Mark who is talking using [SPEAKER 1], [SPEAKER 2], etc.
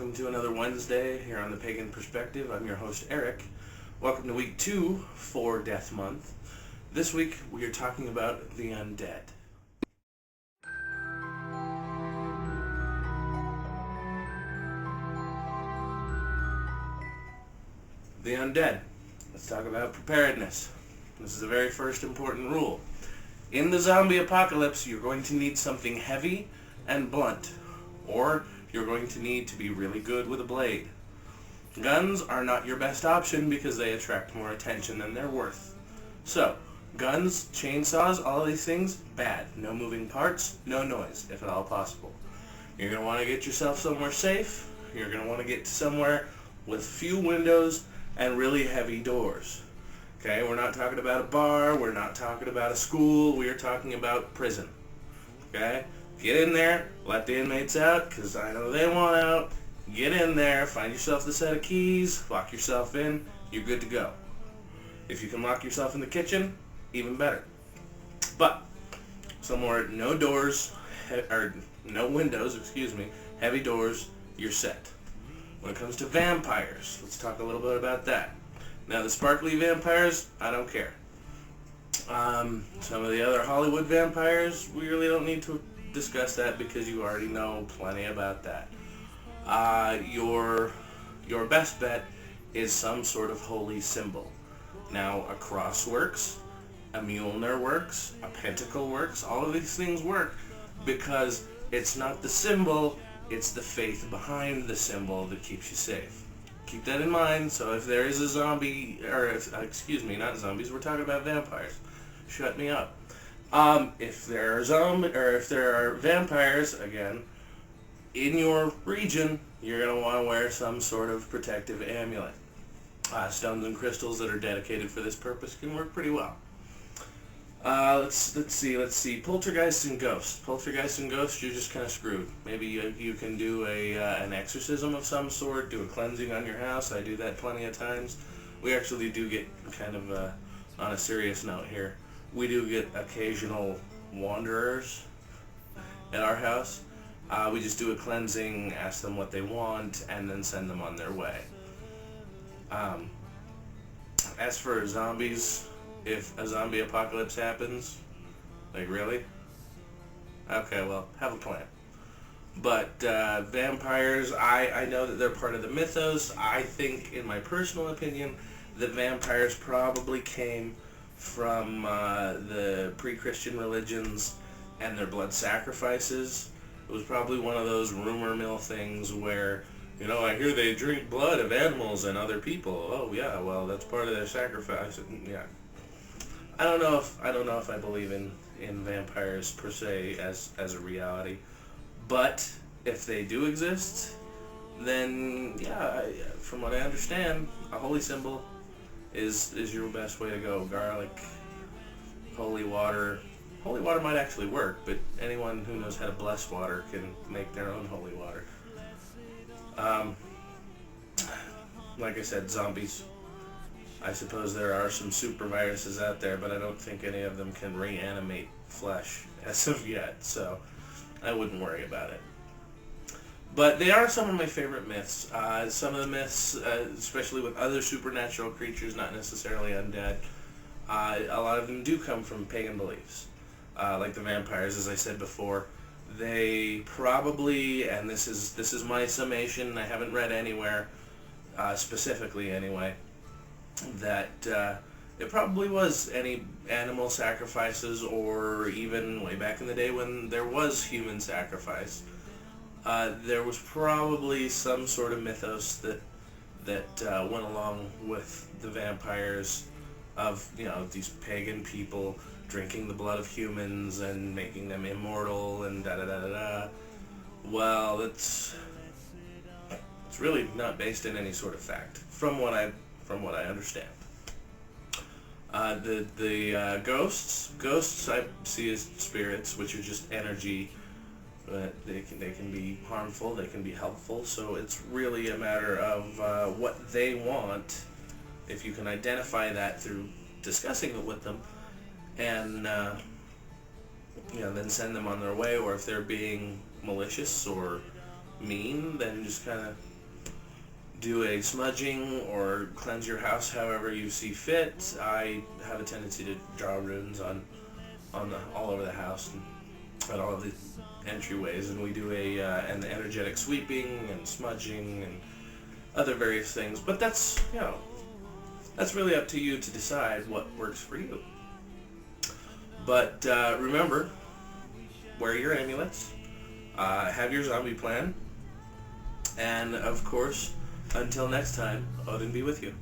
[SPEAKER 1] welcome to another Wednesday here on the Pagan Perspective. I'm your host, Eric. Welcome to week 2 for Death Month. This week we are talking about the Undead. The Undead. Let's talk about preparedness. This is the very first important rule. In the zombie apocalypse, you're going to need something heavy and blunt, or you're going to need to be really good with a blade. Guns are not your best option because they attract more attention than they're worth. So, guns, chainsaws, all of these things, bad. No moving parts, no noise, if at all possible. You're going to want to get yourself somewhere safe. You're going to want to get to somewhere with few windows and really heavy doors. Okay, we're not talking about a bar, we're not talking about a school, we are talking about prison. Okay? Get in there, let the inmates out, because I know they want out. Get in there, find yourself the set of keys, lock yourself in, you're good to go. If you can lock yourself in the kitchen, even better. But, somewhere no doors, or no windows, heavy doors, you're set. When it comes to vampires, let's talk a little bit about that. Now, the sparkly vampires, I don't care. Some of the other Hollywood vampires, we really don't need to discuss that because you already know plenty about that. Your best bet is some sort of holy symbol. Now, a cross works, a Mjolnir works, a pentacle works, all of these things work because it's not the symbol, it's the faith behind the symbol that keeps you safe. Keep that in mind. So if there is a zombie, not zombies, we're talking about vampires. Shut me up. If there are vampires, again, in your region, you're going to want to wear some sort of protective amulet. Stones and crystals that are dedicated for this purpose can work pretty well. Let's see. Poltergeist and ghosts. Poltergeist and ghosts, you're just kind of screwed. Maybe you can do an exorcism of some sort, do a cleansing on your house. I do that plenty of times. We actually do get kind of, on a serious note here, we do get occasional wanderers at our house. We just do a cleansing, ask them what they want, and then send them on their way. As for zombies, if a zombie apocalypse happens, like really? Okay, well, have a plan. But vampires, I know that they're part of the mythos. I think, in my personal opinion, that vampires probably came from the pre-Christian religions and their blood sacrifices. It was probably one of those rumor mill things where, I hear they drink blood of animals and other people. Oh yeah, well, that's part of their sacrifice. Yeah. I don't know if I believe in vampires per se as a reality, but if they do exist, then yeah, from what I understand, a holy symbol is your best way to go. Garlic, holy water. Holy water might actually work, but anyone who knows how to bless water can make their own holy water. Like I said, zombies. I suppose there are some super viruses out there, but I don't think any of them can reanimate flesh as of yet, so I wouldn't worry about it. But they are some of my favorite myths. Some of the myths, especially with other supernatural creatures, not necessarily undead, a lot of them do come from pagan beliefs. Like the vampires, as I said before, they probably, and this is my summation, I haven't read anywhere, specifically anyway, that it probably was any animal sacrifices, or even way back in the day when there was human sacrifice. There was probably some sort of mythos that went along with the vampires of, these pagan people drinking the blood of humans and making them immortal and da-da-da-da-da. Well, it's really not based in any sort of fact, from what I understand. The ghosts I see as spirits, which are just energy. But they can be harmful, they can be helpful, so it's really a matter of what they want. If you can identify that through discussing it with them, and then send them on their way, or if they're being malicious or mean, then just kind of do a smudging or cleanse your house however you see fit. I have a tendency to draw runes on all over the house and at all of the entryways, and we do an energetic sweeping and smudging and other various things. But that's that's really up to you to decide what works for you. But remember, wear your amulets, have your zombie plan, and of course, until next time, Odin be with you.